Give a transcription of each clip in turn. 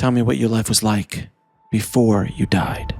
Tell me what your life was like before you died.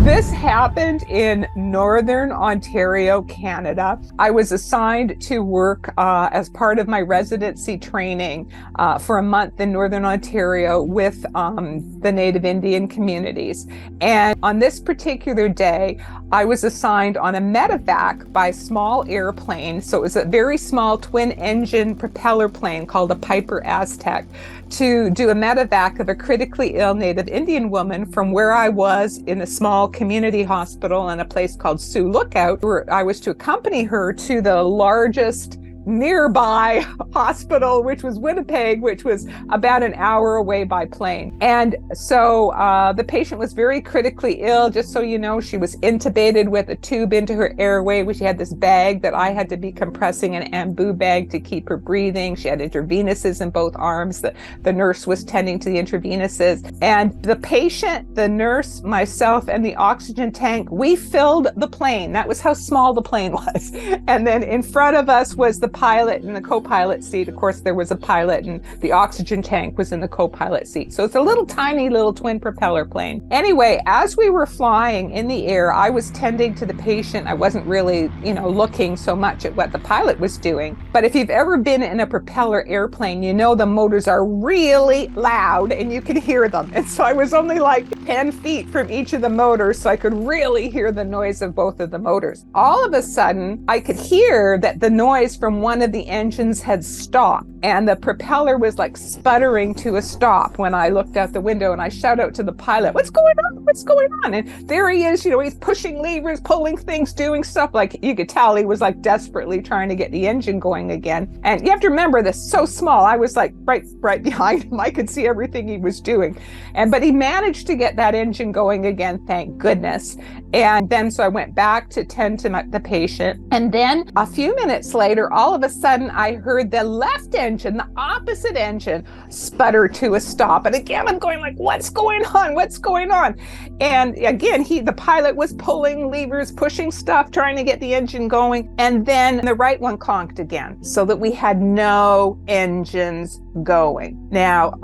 This happened in Northern Ontario, Canada. I was assigned to work as part of my residency training for a month in Northern Ontario with the Native Indian communities. And on this particular day, I was assigned on a medevac by a small airplane. So it was a very small twin-engine propeller plane called a Piper Aztec to do a medevac of a critically ill Native Indian woman from where I was in a small community hospital in a place called Sioux Lookout, where I was to accompany her to the largest nearby hospital, which was Winnipeg, which was about an hour away by plane. And so the patient was very critically ill. Just so you know, she was intubated with a tube into her airway, which she had this bag that I had to be compressing, an ambu bag to keep her breathing. She had intravenous's in both arms. The nurse was tending to the intravenous's. And the patient, the nurse, myself, and the oxygen tank, we filled the plane. That was how small the plane was. And then in front of us was the pilot and the co-pilot seat. Of course, there was a pilot, and the oxygen tank was in the co-pilot seat. So it's a little tiny little twin propeller plane. Anyway, as we were flying in the air, I was tending to the patient. I wasn't really, looking so much at what the pilot was doing. But if you've ever been in a propeller airplane, you know the motors are really loud and you can hear them. And so I was only like 10 feet from each of the motors, so I could really hear the noise of both of the motors. All of a sudden, I could hear that the noise from one of the engines had stopped, and the propeller was like sputtering to a stop when I looked out the window, and I shout out to the pilot, "What's going on? What's going on?" And there he is, he's pushing levers, pulling things, doing stuff. Like you could tell he was like desperately trying to get the engine going again. And you have to remember this, so small. I was like right behind him. I could see everything he was doing. But he managed to get that engine going again, thank goodness. And then so I went back to tend to the patient. And then a few minutes later, all of a sudden I heard the left engine, the opposite engine, sputter to a stop. And again, I'm going like, what's going on? What's going on? And again, the pilot was pulling levers, pushing stuff, trying to get the engine going. And then the right one conked again, so that we had no engines going. Now,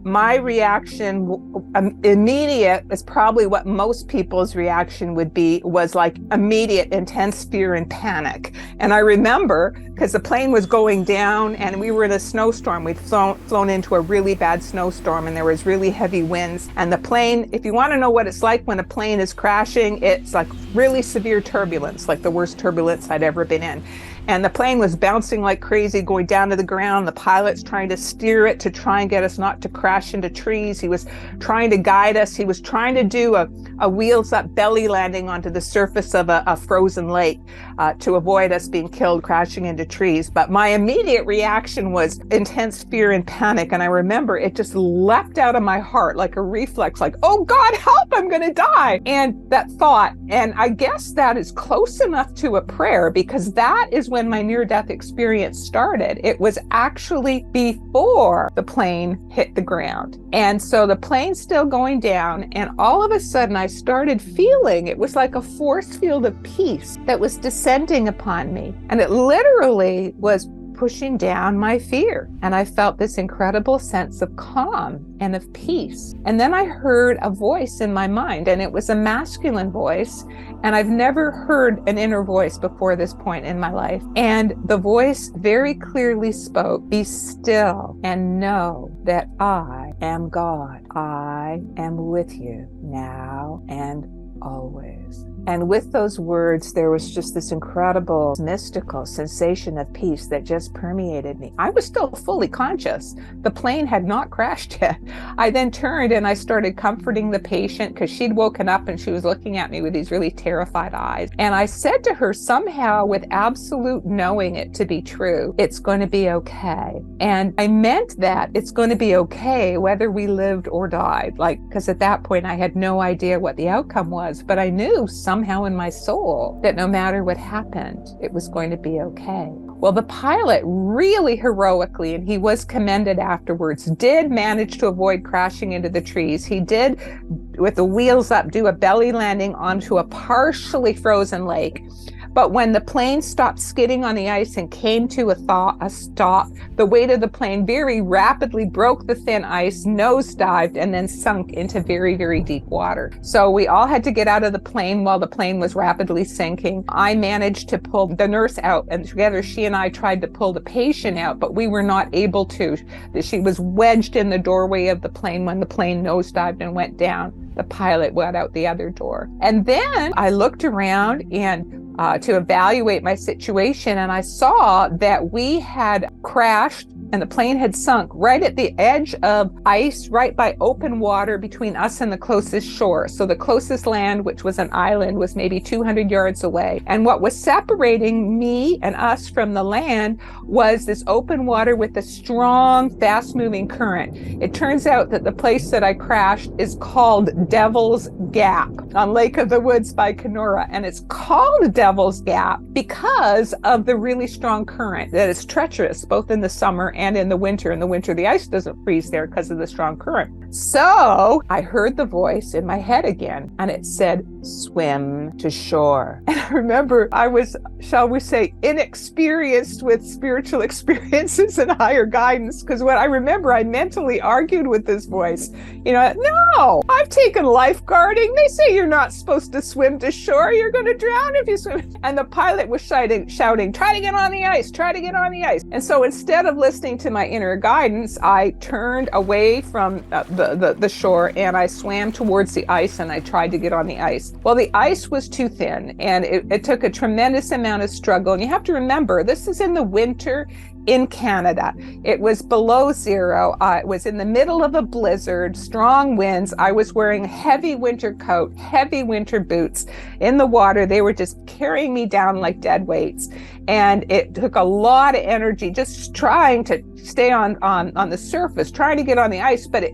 my reaction, immediate, is probably what most people's reaction would be, was like immediate intense fear and panic. And I remember, because the plane was going down and we were in a snowstorm. We'd flown into a really bad snowstorm, and there was really heavy winds. And the plane, if you want to know what it's like when a plane is crashing, it's like really severe turbulence, like the worst turbulence I'd ever been in. And the plane was bouncing like crazy, going down to the ground. The pilot's trying to steer it to try and get us not to crash into trees. He was trying to guide us. He was trying to do a wheels up belly landing onto the surface of a frozen lake to avoid us being killed crashing into trees. But my immediate reaction was intense fear and panic. And I remember it just leapt out of my heart like a reflex, like, oh God, help, I'm going to die. And that thought, and I guess that is close enough to a prayer, because that is when my near-death experience started. It was actually before the plane hit the ground. And so the plane's still going down, and all of a sudden I started feeling, it was like a force field of peace that was descending upon me. And it literally was pushing down my fear. And I felt this incredible sense of calm and of peace. And then I heard a voice in my mind, and it was a masculine voice. And I've never heard an inner voice before this point in my life. And the voice very clearly spoke, "Be still and know that I am God. I am with you now and always." And with those words, there was just this incredible mystical sensation of peace that just permeated me. I was still fully conscious. The plane had not crashed yet. I then turned and I started comforting the patient, because she'd woken up and she was looking at me with these really terrified eyes. And I said to her, somehow, with absolute knowing it to be true, "It's going to be okay." And I meant that it's going to be okay whether we lived or died. Because at that point I had no idea what the outcome was, but I knew somehow in my soul that no matter what happened, it was going to be okay. Well, the pilot really heroically, and he was commended afterwards, did manage to avoid crashing into the trees. He did, with the wheels up, do a belly landing onto a partially frozen lake. But when the plane stopped skidding on the ice and came to a stop, the weight of the plane very rapidly broke the thin ice, nosedived, and then sunk into very, very deep water. So we all had to get out of the plane while the plane was rapidly sinking. I managed to pull the nurse out, and together she and I tried to pull the patient out, but we were not able to. She was wedged in the doorway of the plane when the plane nosedived and went down. The pilot went out the other door. And then I looked around and to evaluate my situation, and I saw that we had crashed and the plane had sunk right at the edge of ice, right by open water between us and the closest shore. So the closest land, which was an island, was maybe 200 yards away. And what was separating me and us from the land was this open water with a strong, fast-moving current. It turns out that the place that I crashed is called Devil's Gap on Lake of the Woods by Kenora. And it's called Devil's Gap because of the really strong current that is treacherous both in the summer and in the winter. In the winter, the ice doesn't freeze there because of the strong current. So I heard the voice in my head again, and it said, swim to shore. And I remember I was, shall we say, inexperienced with spiritual experiences and higher guidance, because when I remember, I mentally argued with this voice. No, I've taken lifeguarding. They say you're not supposed to swim to shore. You're going to drown if you swim. And the pilot was shouting, try to get on the ice, try to get on the ice. And so instead of listening to my inner guidance, I turned away from the shore and I swam towards the ice and I tried to get on the ice. Well, the ice was too thin and it took a tremendous amount of struggle. And you have to remember, this is in the winter in Canada. It was below zero. It was in the middle of a blizzard, strong winds. I was wearing a heavy winter coat, heavy winter boots in the water. They were just carrying me down like dead weights. And it took a lot of energy just trying to stay on the surface, trying to get on the ice, but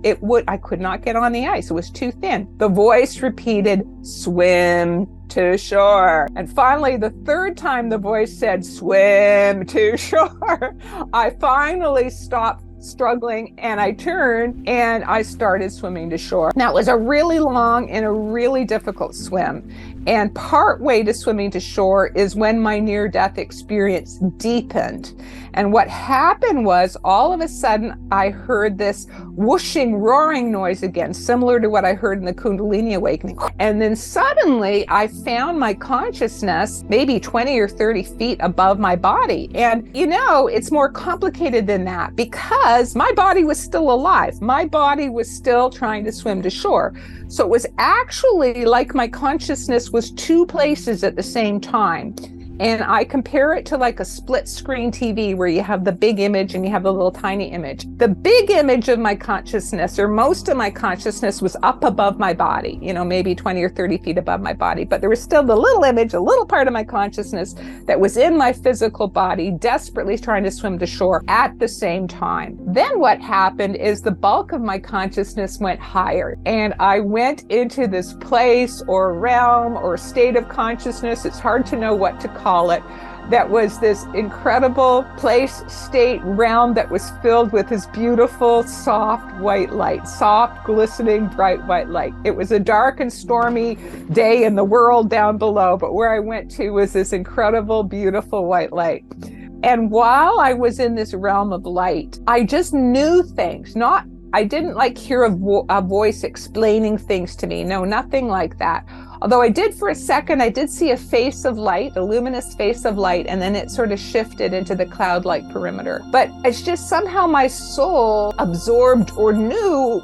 I could not get on the ice. It was too thin. The voice repeated, swim to shore. And finally, the third time the voice said, swim to shore, I finally stopped struggling and I turned and I started swimming to shore. Now, it was a really long and a really difficult swim. And part way to swimming to shore is when my near-death experience deepened. And what happened was, all of a sudden, I heard this whooshing, roaring noise again, similar to what I heard in the Kundalini awakening. And then suddenly, I found my consciousness maybe 20 or 30 feet above my body. And, it's more complicated than that because my body was still alive. My body was still trying to swim to shore. So it was actually like my consciousness was two places at the same time. And I compare it to like a split screen TV where you have the big image and you have the little tiny image. The big image of my consciousness, or most of my consciousness, was up above my body, maybe 20 or 30 feet above my body. But there was still the little image, a little part of my consciousness that was in my physical body, desperately trying to swim to shore at the same time. Then what happened is the bulk of my consciousness went higher. And I went into this place or realm or state of consciousness, it's hard to know what to call it, that was this incredible place, state, realm that was filled with this beautiful, soft white light, soft, glistening, bright white light. It was a dark and stormy day in the world down below, but where I went to was this incredible, beautiful white light. And while I was in this realm of light, I just knew things. I didn't hear a voice explaining things to me. No, nothing like that. Although I did for a second, I did see a face of light, a luminous face of light, and then it sort of shifted into the cloud-like perimeter. But it's just somehow my soul absorbed or knew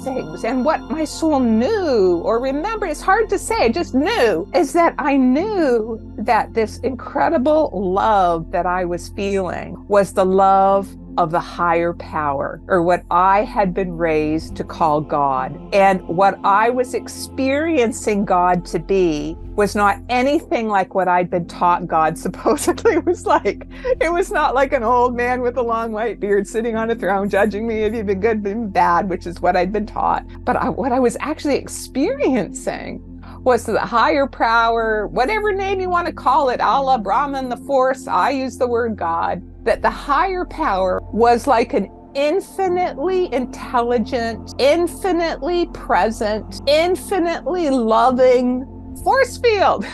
things. And what my soul knew or remembered, it's hard to say, I just knew, is that I knew that this incredible love that I was feeling was the love of the higher power, or what I had been raised to call God. And what I was experiencing God to be was not anything like what I'd been taught God supposedly was like. It was not like an old man with a long white beard sitting on a throne judging me if you've been good, been bad, which is what I'd been taught. But what I was actually experiencing was the higher power, whatever name you want to call it, Allah, Brahman, the Force, I use the word God, that the higher power was like an infinitely intelligent, infinitely present, infinitely loving force field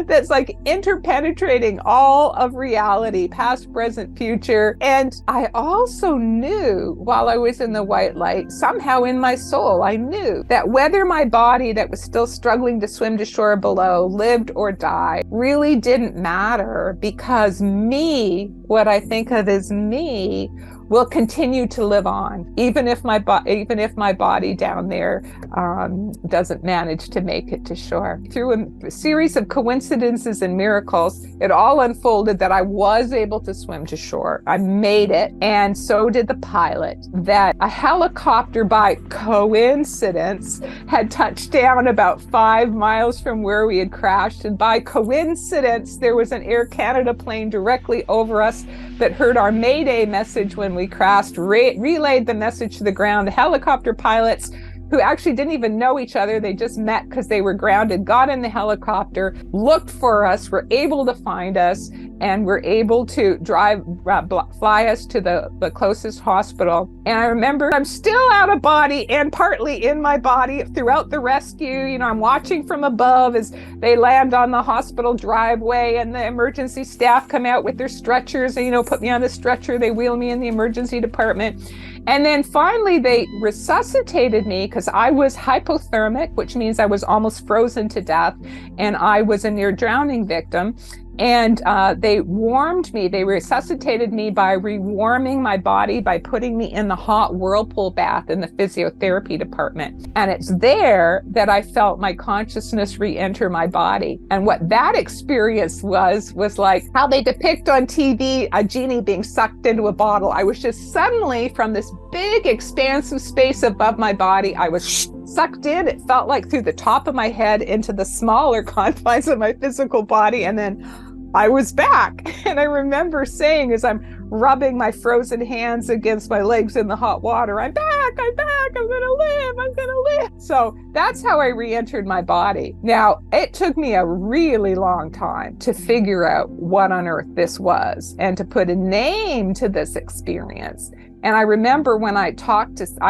that's like interpenetrating all of reality, past, present, future. And I also knew while I was in the white light, somehow in my soul, I knew that whether my body that was still struggling to swim to shore below lived or died really didn't matter, because me, what I think of as me, will continue to live on, even if my body down there doesn't manage to make it to shore. Through a series of coincidences and miracles, it all unfolded that I was able to swim to shore. I made it, and so did the pilot. That a helicopter, by coincidence, had touched down about 5 miles from where we had crashed, and by coincidence, there was an Air Canada plane directly over us that heard our Mayday message when we crashed, relayed the message to the ground. The helicopter pilots, who actually didn't even know each other, they just met because they were grounded, got in the helicopter, looked for us, were able to find us, and were able to fly us to the closest hospital. And I remember I'm still out of body and partly in my body throughout the rescue. You know, I'm watching from above as they land on the hospital driveway, and the emergency staff come out with their stretchers and, you know, put me on the stretcher. They wheel me in the emergency department. And then finally they resuscitated me because I was hypothermic, which means I was almost frozen to death, and I was a near drowning victim. And they warmed me. They resuscitated me by rewarming my body, by putting me in the hot whirlpool bath in the physiotherapy department. And it's there that I felt my consciousness re-enter my body. And what that experience was like how they depict on TV a genie being sucked into a bottle. I was just suddenly, from this big expansive space above my body, I was sucked in. It felt like through the top of my head into the smaller confines of my physical body. And then I was back. And I remember saying, as I'm rubbing my frozen hands against my legs in the hot water, I'm back, I'm gonna live. So that's how I re-entered my body. Now, it took me a really long time to figure out what on earth this was and to put a name to this experience. And I remember when I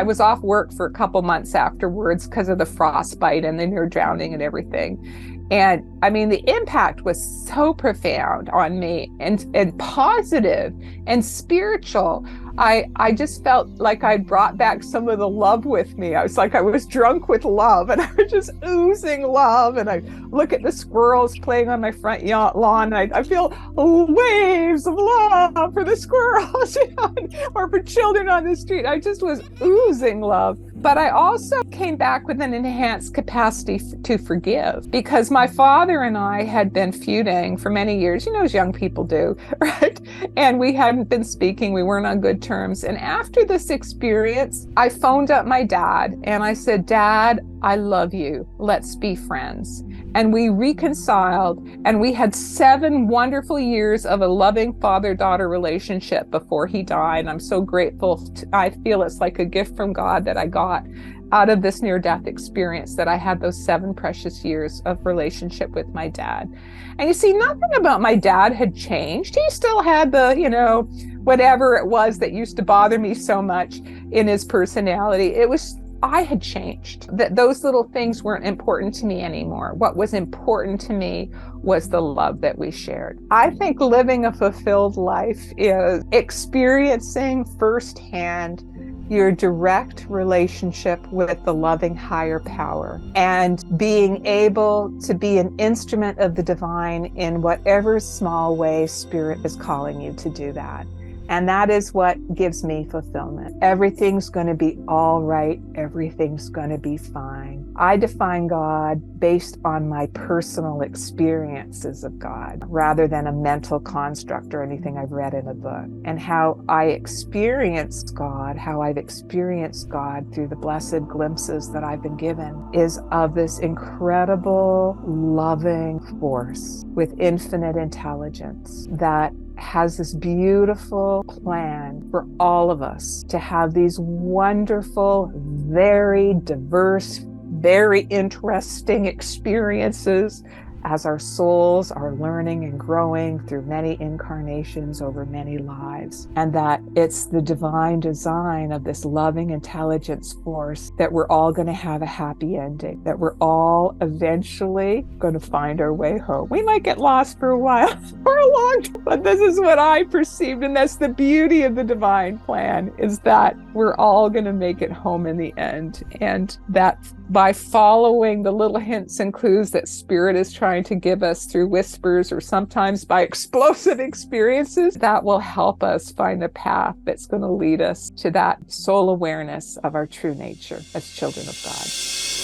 was off work for a couple months afterwards because of the frostbite and the near drowning and everything. And I mean, the impact was so profound on me and positive and spiritual. I just felt like I'd brought back some of the love with me. I was like, I was drunk with love, and I was just oozing love. And I look at the squirrels playing on my front lawn, and I feel waves of love for the squirrels, you know, or for children on the street. I just was oozing love. But I also came back with an enhanced capacity to forgive, because my father and I had been feuding for many years, you know, as young people do, right? And we hadn't been speaking. We weren't on good terms. And after this experience, I phoned up my dad and I said, Dad, I love you. Let's be friends. And we reconciled, and we had 7 wonderful years of a loving father-daughter relationship before he died. And I'm so grateful. I feel it's like a gift from God that I got out of this near-death experience, that I had those 7 precious years of relationship with my dad. And you see, nothing about my dad had changed. He still had the, you know, whatever it was that used to bother me so much in his personality. It was, I had changed. That those little things weren't important to me anymore. What was important to me was the love that we shared. I think living a fulfilled life is experiencing firsthand your direct relationship with the loving higher power, and being able to be an instrument of the divine in whatever small way Spirit is calling you to do that. And that is what gives me fulfillment. Everything's going to be all right. Everything's going to be fine. I define God based on my personal experiences of God, rather than a mental construct or anything I've read in a book. And how I experience God, how I've experienced God through the blessed glimpses that I've been given, is of this incredible, loving force with infinite intelligence that has this beautiful plan for all of us to have these wonderful, very diverse, very interesting experiences as our souls are learning and growing through many incarnations over many lives, and that it's the divine design of this loving intelligence force that we're all going to have a happy ending, that we're all eventually going to find our way home. We might get lost for a while, for a long time, but this is what I perceived, and that's the beauty of the divine plan, is that we're all going to make it home in the end, and that by following the little hints and clues that Spirit is trying to give us through whispers or sometimes by explosive experiences, that will help us find a path that's going to lead us to that soul awareness of our true nature as children of God.